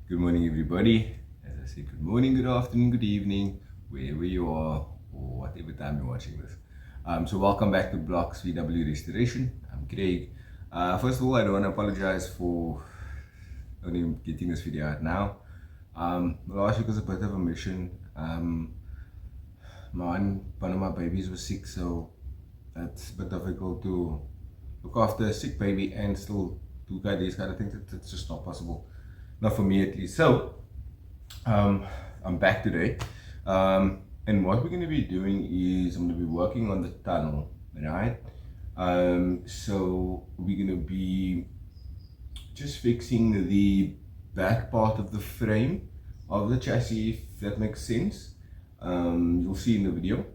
Good morning, everybody. As I said, good morning, good afternoon, good evening, wherever you are, or whatever time you're watching this. So welcome back to Blocks VW Restoration. I'm Craig. First of all, I don't want to apologize for only getting this video out now. Last week was a bit of a mission. One of my babies was sick, so that's a bit difficult to look after a sick baby and still do these kind of things. It's just not possible. Not for me at least. So I'm back today, and what we're going to be doing is I'm going to be working on the tunnel, right? So we're going to be just fixing the back part of the frame of the chassis, if that makes sense. You'll see in the video.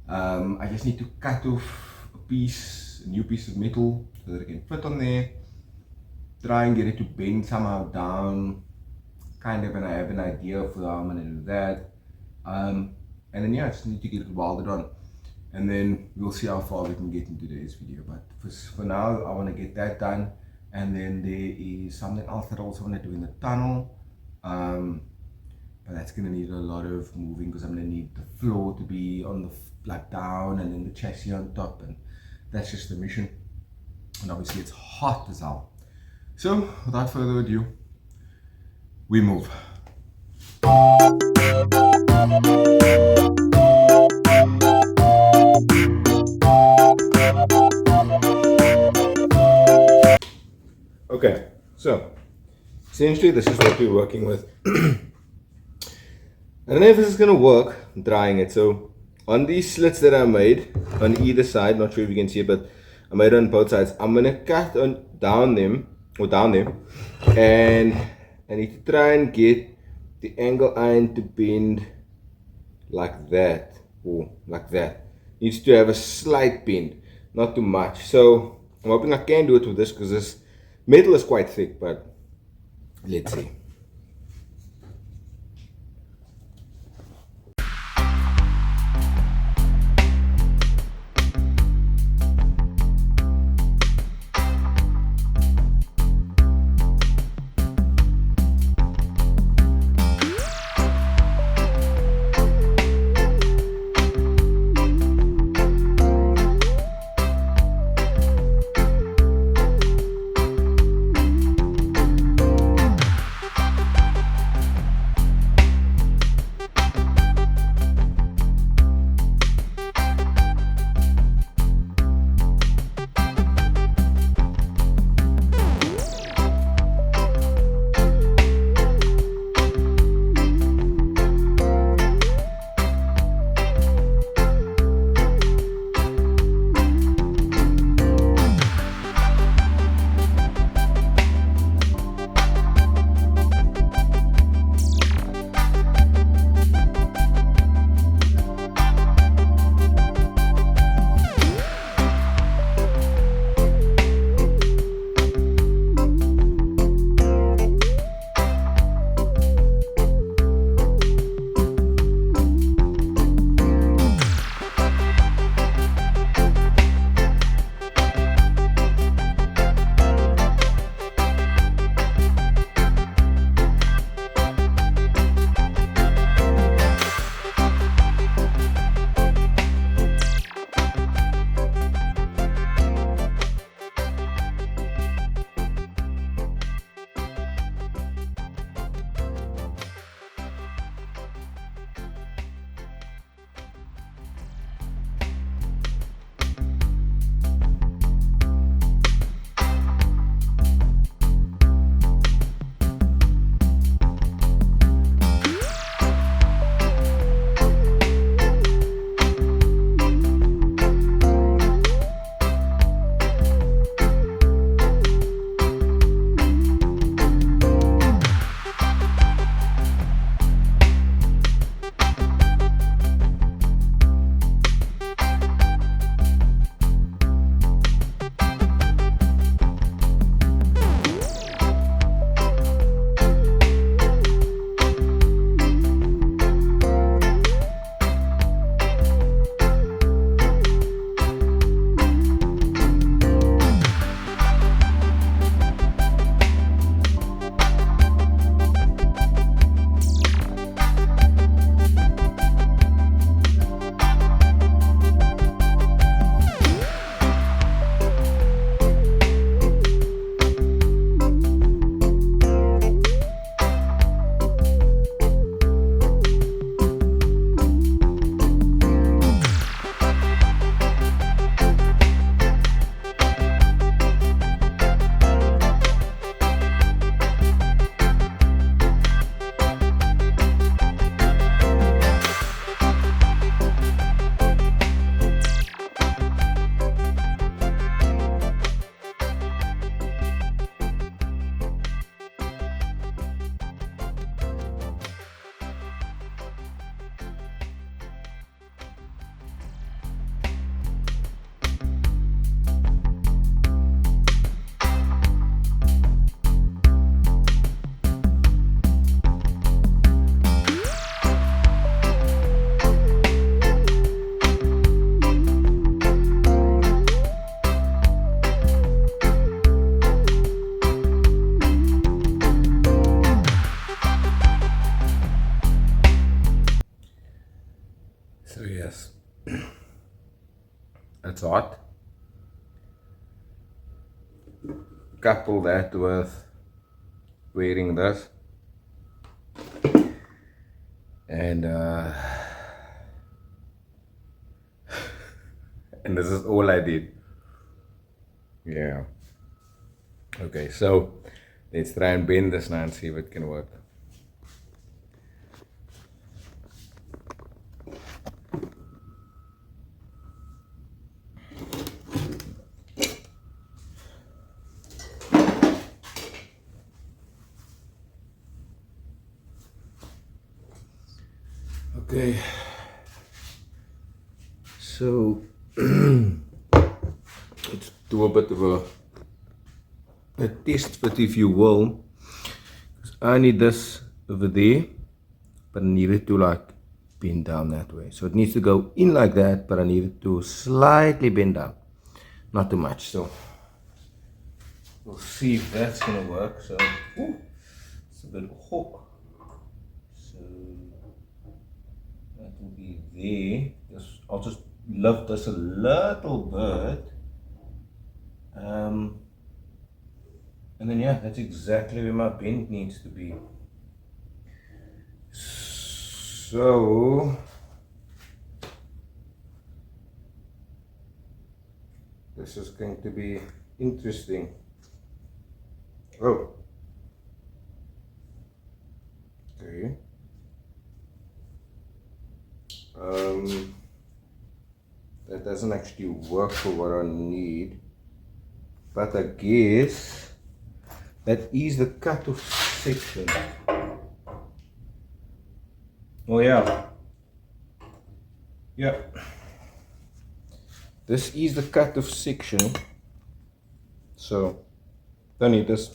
I just need to cut off a new piece of metal so that it can fit on there. Try and get it to bend somehow down, and I have an idea of how I'm going to do that. And then I just need to get it welded on, and then we'll see how far we can get in today's video. But for now, I want to get that done, and then there is something else that I also want to do in the tunnel. But that's going to need a lot of moving because I'm going to need the floor to be on the down, and then the chassis on top, and that's just the mission. And obviously it's hot as hell. So, without further ado, we move. Okay, so essentially this is what we're working with. I don't know if this is going to work, drying it. So on these slits that I made on either side, not sure if you can see it, but I made it on both sides. I'm going to cut down there, and I need to try and get the angle iron to bend like that, or like that. Needs to have a slight bend, not too much. So I'm hoping I can do it with this because this metal is quite thick, but let's see. it's hot. Couple that with wearing this, and and this is all I did. Yeah. Okay, so let's try and bend this now and see if it can work. Okay, so let's do a bit of a test fit, if you will. I need this over there, but I need it to like bend down that way. So it needs to go in like that, but I need it to slightly bend down, not too much. So we'll see if that's gonna work. So it's a bit hook. So that will be there. I'll just lift this a little bit. And then yeah, that's exactly where my bend needs to be. So this is going to be interesting. Oh. Okay. That doesn't actually work for what I need, but I guess that is the cut-off section. Oh yeah. Yeah. This is the cut-off section. So don't need this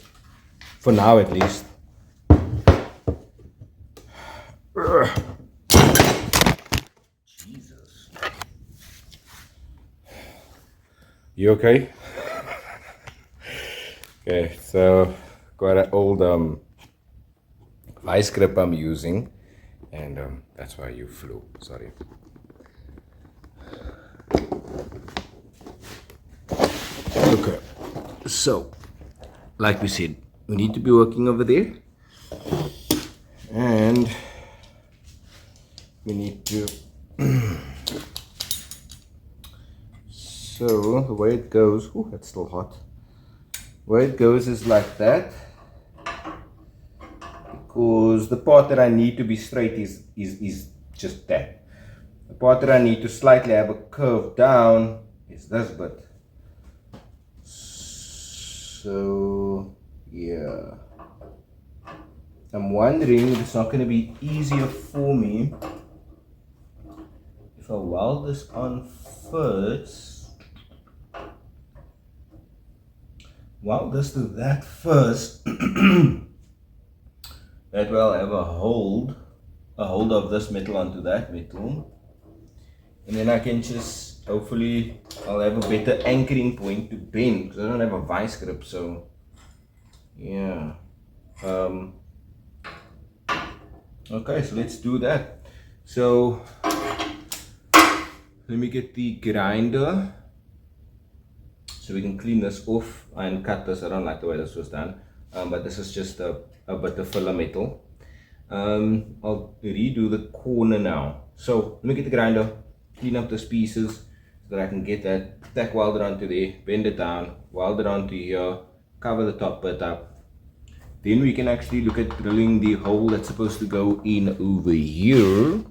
for now, at least. Jesus. You okay? Okay, so got an old vice grip I'm using, and that's why you flew. Sorry. Okay, so like we said, we need to be working over there, and we need to so the way it goes, oh, that's still hot. The way it goes is like that, because the part that I need to be straight is just that. The part that I need to slightly have a curve down is this bit. So yeah, I'm wondering if it's not going to be easier for me if I weld this on first. Weld this to that first. That way I'll have a hold of this metal onto that metal, and then I can just, hopefully I'll have a better anchoring point to bend, because I don't have a vice grip. So yeah, okay, so let's do that. So let me get the grinder so we can clean this off and cut this. I don't like the way this was done, but this is just a bit of filler metal. I'll redo the corner now. So let me get the grinder, clean up those pieces so that I can get that tack welded onto there, bend it down, weld it onto here, cover the top bit up. Then we can actually look at drilling the hole that's supposed to go in over here.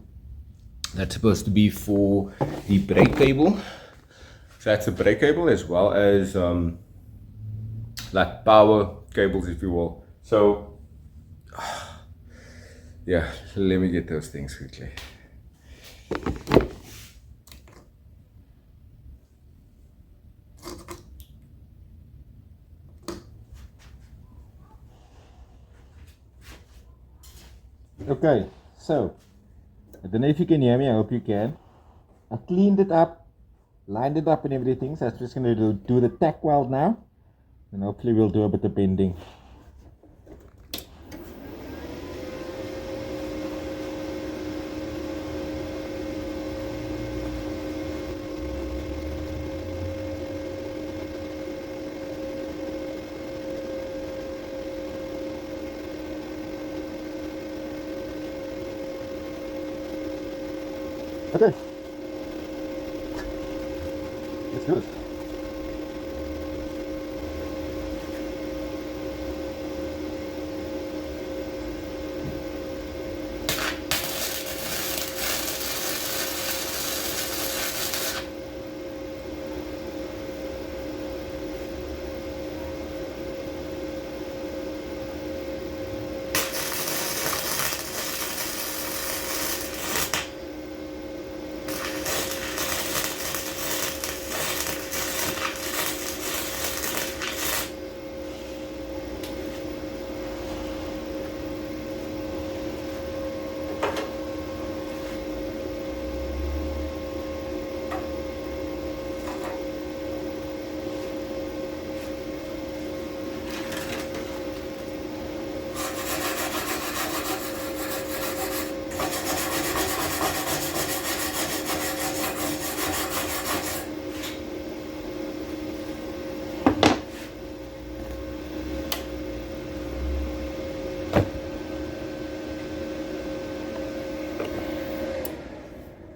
That's supposed to be for the brake cable. So that's a brake cable, as well as like power cables, if you will. So yeah, let me get those things quickly. Okay, so I don't know if you can hear me. I hope you can. I cleaned it up, lined it up and everything, so I'm just going to do the tack weld now, and hopefully we'll do a bit of bending. Okay, let's do it.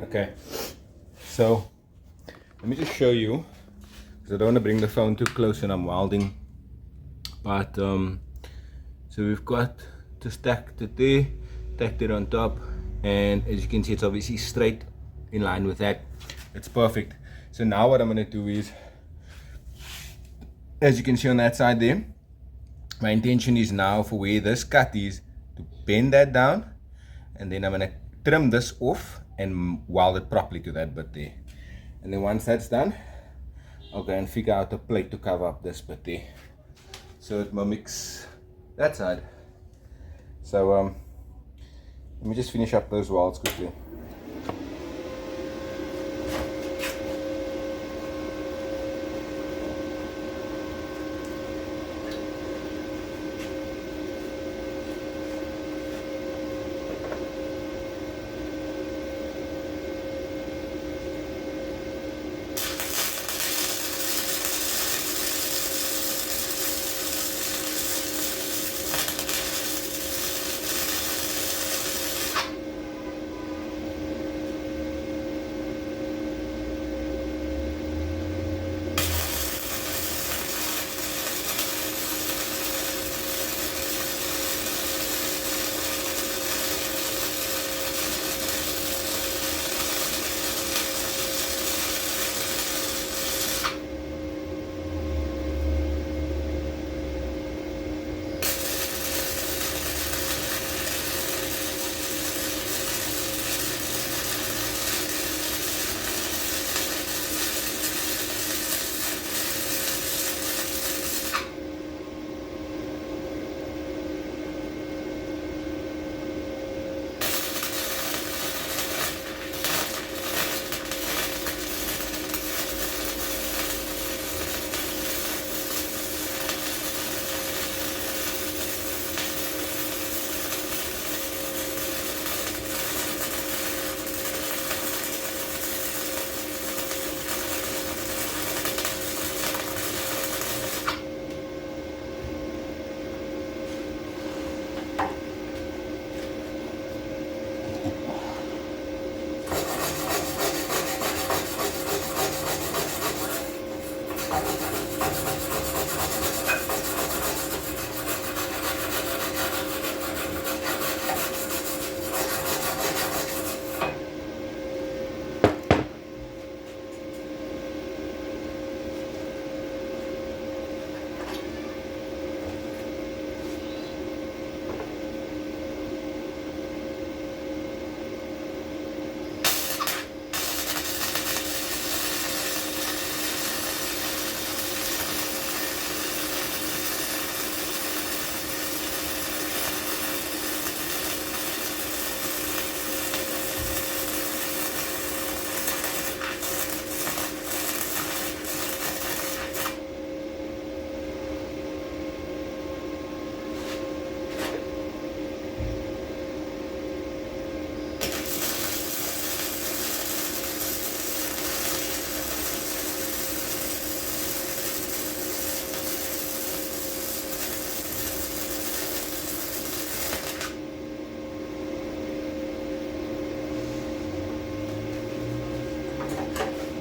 Okay, so let me just show you, because I don't want to bring the phone too close and I'm welding. But so we've got to stack it there, tacked it on top, and as you can see, it's obviously straight in line with that. It's perfect. So now what I'm going to do is, as you can see on that side there, my intention is now for where this cut is to bend that down, and then I'm going to trim this off and weld it properly to that bit there. And then once that's done, I'll go and figure out a plate to cover up this bit there, so it mimics that side. So let me just finish up those welds quickly.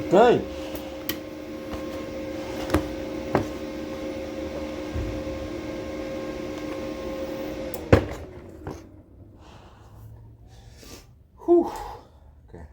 Okay. Whew. Okay.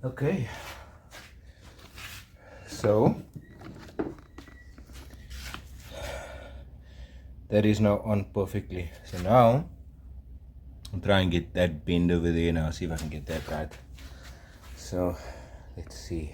Okay, so that is now on perfectly. So now I'll try and get that bend over there now, see if I can get that right. So let's see.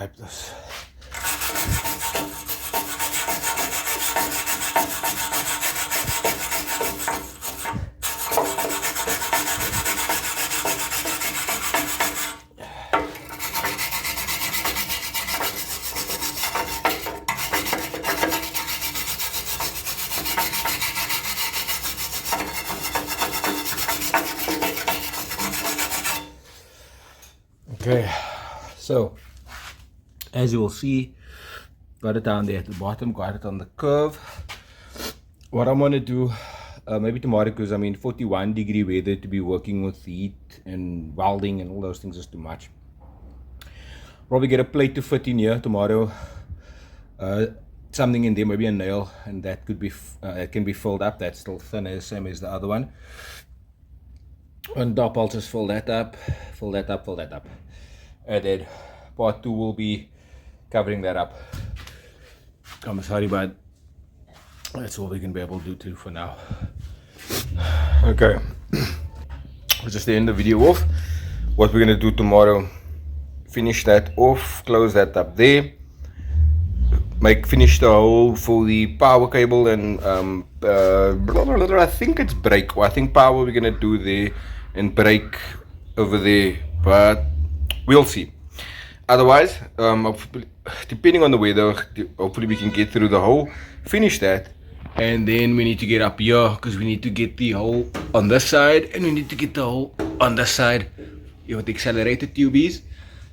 wipe this. Okay, so as you will see, got it down there at the bottom, got it on the curve. What I'm going to do, maybe tomorrow, because I mean 41-degree weather, to be working with heat and welding and all those things is too much. Probably get a plate to fit in here tomorrow, something in there, maybe a nail, and that could be it can be filled up. That's still thinner, same as the other one. On top, I'll just fill that up, fill that up, fill that up. And then part 2 will be covering that up. I'm sorry, but that's all we can be able to do for now. Okay, we'll just end the video off. What we're gonna do tomorrow, finish that off, close that up there, finish the hole for the power cable, and I think it's brake, or I think power we're gonna do there and brake over there, but we'll see. Otherwise, depending on the weather, hopefully we can get through the hole, finish that, and then we need to get up here because we need to get the hole on this side, and we need to get the hole on this side with the accelerated tubies.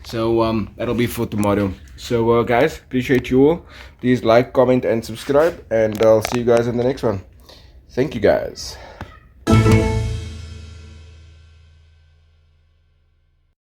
So that'll be for tomorrow. So guys, appreciate you all. Please like, comment, and subscribe, and I'll see you guys in the next one. Thank you guys.